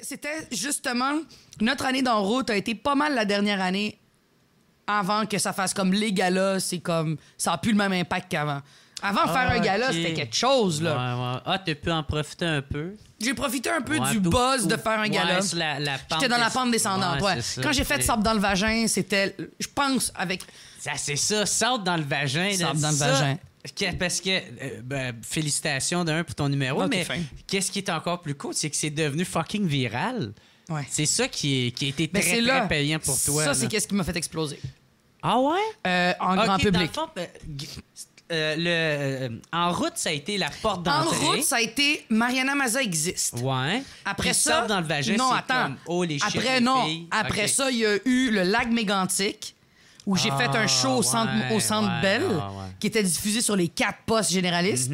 C'était justement... Notre année d'en route a été pas mal la dernière année avant que ça fasse comme les galas. C'est comme... Ça a plus le même impact qu'avant. Avant de faire un gala, c'était quelque chose, là. Ouais. Ah, t'as pu en profiter un peu? J'ai profité un peu du buzz de faire un gala. J'étais dans la pente descendante, Quand j'ai fait Sable dans le vagin, c'était... Je pense avec... Ça, c'est ça, Sable dans le vagin. Sable dans le vagin. Parce que, félicitations d'un pour ton numéro, mais qu'est-ce qui est encore plus cool, c'est que c'est devenu fucking viral. Ouais. C'est ça qui a été très payant pour toi. Ça, c'est qu'est-ce qui m'a fait exploser. Ah ouais? En grand public. Dans le fond, en route, ça a été la porte d'entrée. En route, ça a été Mariana Maza existe. Ouais. Après puis ça, dans le vagin, non, c'est attends. comme, oh, les chiens, après, les non. filles. Après ça, il y a eu le Lac Mégantic, où j'ai fait un show au Centre Bell, qui était diffusé sur les 4 postes généralistes.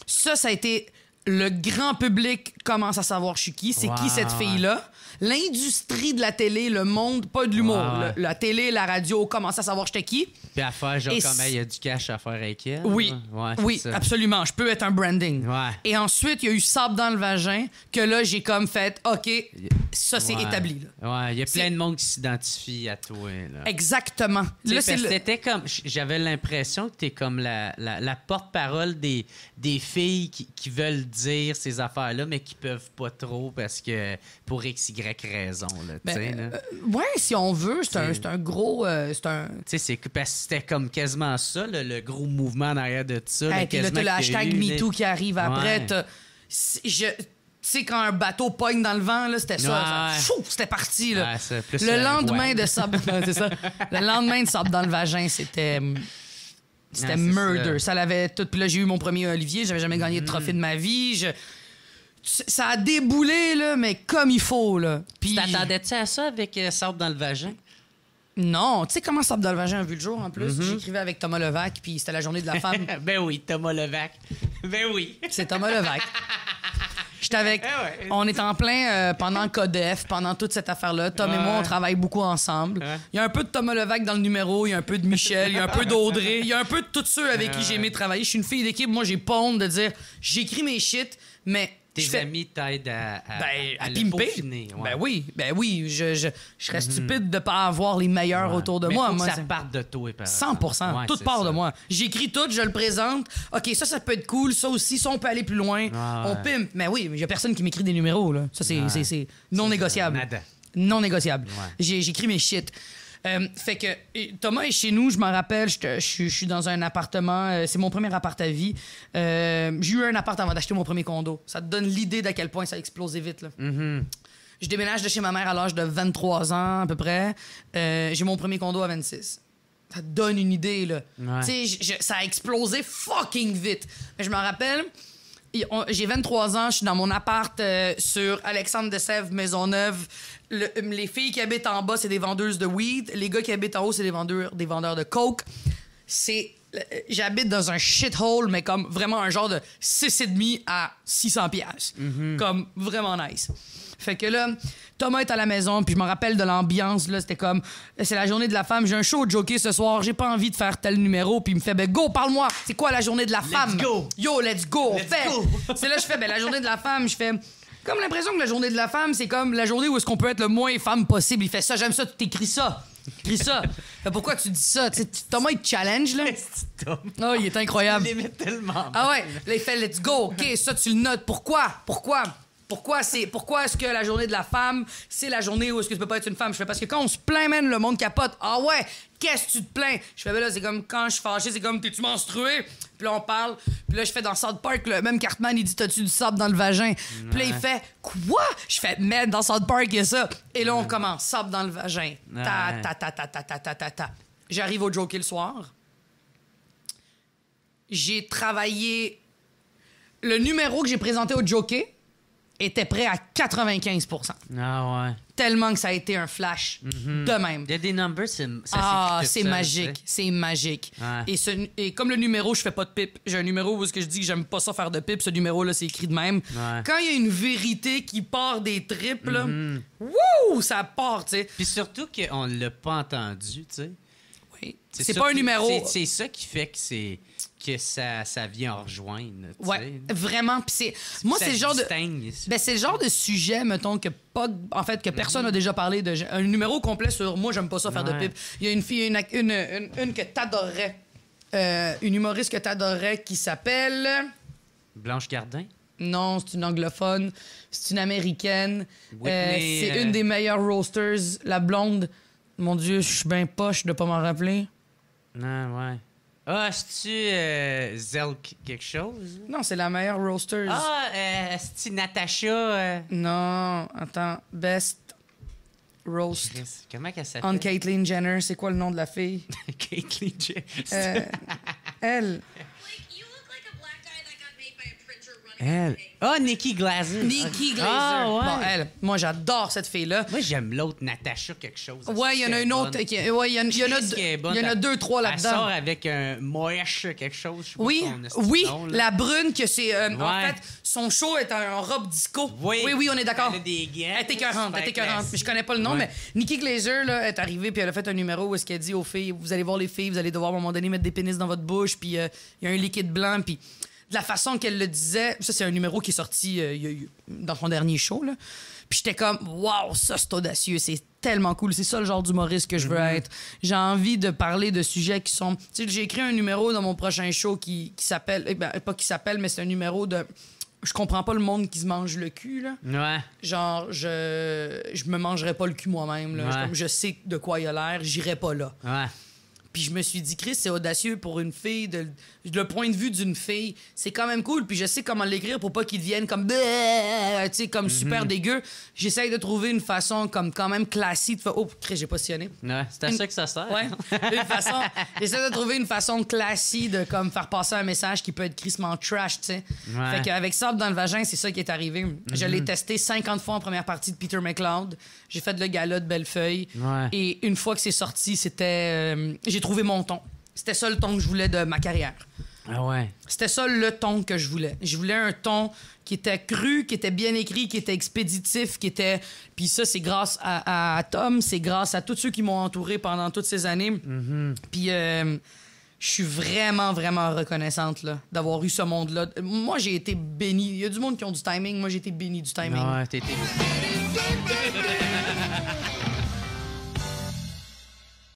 Ça a été... Le grand public commence à savoir je suis qui. C'est qui cette fille-là? L'industrie de la télé, le monde, pas de l'humour. La télé, la radio commence à savoir j'étais qui. Puis à faire, genre, comme il y a du cash à faire avec elle. Oui, oui, ça. absolument. Je peux être un branding. Ouais. Et ensuite, il y a eu Sable dans le vagin, que là, j'ai comme fait, OK, ça, c'est établi. Là. Ouais, il y a plein de monde qui s'identifie à toi. Là. Exactement. Là, c'était comme... J'avais l'impression que t'es comme la porte-parole des filles qui veulent dire ces affaires-là, mais qui peuvent pas trop parce que pour X, Y raison. Là, ouais, si on veut, c'est un gros... Tu sais, c'est parce que c'était comme quasiment ça, le gros mouvement en arrière de ça. Hey, puis là, t'as le hashtag MeToo qui arrive après. Tu sais, quand un bateau pogne dans le vent, là, c'était ça. C'était parti. Là. Le lendemain de Sable... c'est ça. Le lendemain de Sable dans le vagin, c'était murder. Ça l'avait tout. Puis là, j'ai eu mon premier Olivier. J'avais jamais gagné de trophée de ma vie. Ça a déboulé, là, mais comme il faut. Là. Puis... T'attendais-tu à ça avec Sable dans le vagin? Non. Tu sais comment Sable dans le vagin a vu le jour, en plus? J'écrivais avec Thomas Levac, puis c'était la journée de la femme. Ben oui, Thomas Levac. Ben oui. C'est Thomas Levac. J'étais avec... On est en plein pendant Codef, pendant toute cette affaire-là. Tom et moi, on travaille beaucoup ensemble. Il y a un peu de Thomas Levac dans le numéro, il y a un peu de Michel, il y a un peu d'Audrey, il y a un peu de tous ceux avec qui j'ai aimé travailler. Je suis une fille d'équipe, moi, j'ai pas honte de dire j'écris mes shit, mais... Tes amis t'aident à pimper. Ben oui. Je serais stupide de pas avoir les meilleurs autour de moi. Faut que ça parte de toi, par 100%. Tout part de moi. J'écris tout, je le présente. OK, ça peut être cool. Ça aussi, ça, on peut aller plus loin. On pimpe. Mais oui, il y a personne qui m'écrit des numéros. Là. Ça, c'est non négociable. Non négociable. J'écris mes shit. Fait que Thomas est chez nous, je m'en rappelle, je suis dans un appartement, c'est mon premier appart à vie. J'ai eu un appart avant d'acheter mon premier condo. Ça te donne l'idée d'à quel point ça a explosé vite. Là. Je déménage de chez ma mère à l'âge de 23 ans à peu près. J'ai mon premier condo à 26. Ça te donne une idée, là. Tu sais, ça a explosé fucking vite. Mais je me rappelle... J'ai 23 ans, je suis dans mon appart sur Alexandre de Sèvres, Maisonneuve. Les filles qui habitent en bas, c'est des vendeuses de weed. Les gars qui habitent en haut, c'est des vendeurs de coke. J'habite dans un shithole, mais comme vraiment un genre de 6,5 à 600 piastres. Comme vraiment nice. Fait que là, Thomas est à la maison, puis je me rappelle de l'ambiance, là, c'était comme, c'est la journée de la femme, j'ai un show au jockey ce soir, j'ai pas envie de faire tel numéro, puis il me fait, ben go, parle-moi, c'est quoi la journée de la femme? Let's go! Yo, let's go, on fait! C'est là je fais, ben la journée de la femme, je fais, comme l'impression que la journée de la femme, c'est comme la journée où est-ce qu'on peut être le moins femme possible. Il fait ça, j'aime ça, tu t'écris ça. Écris ça. Fait, pourquoi tu dis ça? T'sais, Thomas, il te challenge, là. Oh, il est incroyable. Il l'aimait tellement. Ah ouais, là, il fait, let's go, OK, ça, tu le notes. Pourquoi? Pourquoi est-ce que la journée de la femme, c'est la journée où est-ce que tu peux pas être une femme? Je fais parce que quand on se plaint, man, le monde capote. Ah ouais, qu'est-ce que tu te plains? Je fais, ben là, c'est comme quand je suis fâché, c'est comme, t'es-tu menstrué? Puis là, on parle. Puis là, je fais dans South Park, le même Cartman, il dit, t'as-tu du sable dans le vagin? Puis là, il fait, quoi? Je fais, mais dans South Park, il y a ça. Et là, on commence, sable dans le vagin. Ta. J'arrive au jockey le soir. J'ai travaillé. Le numéro que j'ai présenté au jockey était prêt à 95%. Ah ouais. Tellement que ça a été un flash de même. Il y a des numbers, c'est magique. C'est magique. Ouais. Et comme le numéro, je fais pas de pipe. J'ai un numéro où je dis que j'aime pas ça faire de pipe. Ce numéro-là, c'est écrit de même. Ouais. Quand il y a une vérité qui part des tripes, là, wouh, ça part, tu sais. Puis surtout qu'on l'a pas entendu, tu sais. Oui. C'est pas un numéro... C'est ça qui fait que ça vient en rejoindre. Ouais, vraiment. Puis moi, c'est le genre de... c'est le genre de sujet, mettons, que personne n'a déjà parlé de... Un numéro complet sur « Moi, j'aime pas ça faire de pipe ». Il y a une fille, une que t'adorerais. Une humoriste que t'adorerais qui s'appelle... Blanche Gardin? Non, c'est une anglophone. C'est une américaine. C'est une des meilleures roasters. La blonde. Mon Dieu, je suis bien poche de pas m'en rappeler. Non, ouais. Ah, c'est-tu Zelk quelque chose? Non, c'est la meilleure roaster. Ah, c'est-tu Natacha? Non, attends. Best roast. Comment qu'elle s'appelle? On Caitlyn Jenner. C'est quoi le nom de la fille? Caitlyn Jenner. Elle. Elle. Nikki Glaser. Nikki Glaser. Ah, ouais. Bon, elle. Moi, j'adore cette fille-là. Moi, j'aime l'autre, Natacha quelque chose. Ouais, il y en a une autre. Ouais, il y en a deux, trois là-dedans. Elle sort avec un moèche quelque chose. Je sais pas oui, nom, la brune que c'est... En fait, son show est en robe disco. Oui, on est d'accord. Elle a des gants. Elle est écœurante. Je connais pas le nom, mais Nikki Glaser là, est arrivée puis elle a fait un numéro où elle dit aux filles, vous allez voir les filles, vous allez devoir à un moment donné mettre des pénis dans votre bouche, puis il y a un liquide blanc, puis... De la façon qu'elle le disait, ça, c'est un numéro qui est sorti dans son dernier show, là. Puis j'étais comme, waouh, ça, c'est audacieux, c'est tellement cool. C'est ça le genre d'humoriste que je veux être. J'ai envie de parler de sujets qui sont... Tu sais, j'ai écrit un numéro dans mon prochain show qui s'appelle... pas qui s'appelle, mais c'est un numéro de... Je comprends pas le monde qui se mange le cul, là. Ouais. Genre, je me mangerais pas le cul moi-même, là. Ouais. Comme je sais de quoi il a l'air, j'irais pas là. Ouais. Puis je me suis dit, Chris, c'est audacieux pour une fille. Le point de vue d'une fille, c'est quand même cool. Puis je sais comment l'écrire pour pas qu'il devienne comme... Tu sais, comme super dégueu. J'essaye de trouver une façon comme quand même classique de faire... Oh, Chris, j'ai positionné. Ouais, c'est à ça que ça sert. Ouais. J'essaie de trouver une façon classique de comme faire passer un message qui peut être crissement trash, tu sais. Ouais. Fait qu'avec Sable dans le vagin, c'est ça qui est arrivé. Je l'ai testé 50 fois en première partie de Peter McLeod. J'ai fait le gala de Bellefeuille. Ouais. Et une fois que c'est sorti, c'était... j'ai trouvé mon ton. C'était ça le ton que je voulais de ma carrière. Ah ouais. C'était ça le ton que je voulais. Je voulais un ton qui était cru, qui était bien écrit, qui était expéditif, qui était... Puis ça, c'est grâce à Tom, c'est grâce à tous ceux qui m'ont entouré pendant toutes ces années. Puis je suis vraiment, vraiment reconnaissante là, d'avoir eu ce monde-là. Moi, j'ai été béni. Il y a du monde qui ont du timing. Moi, j'ai été béni du timing. Ouais, t'es...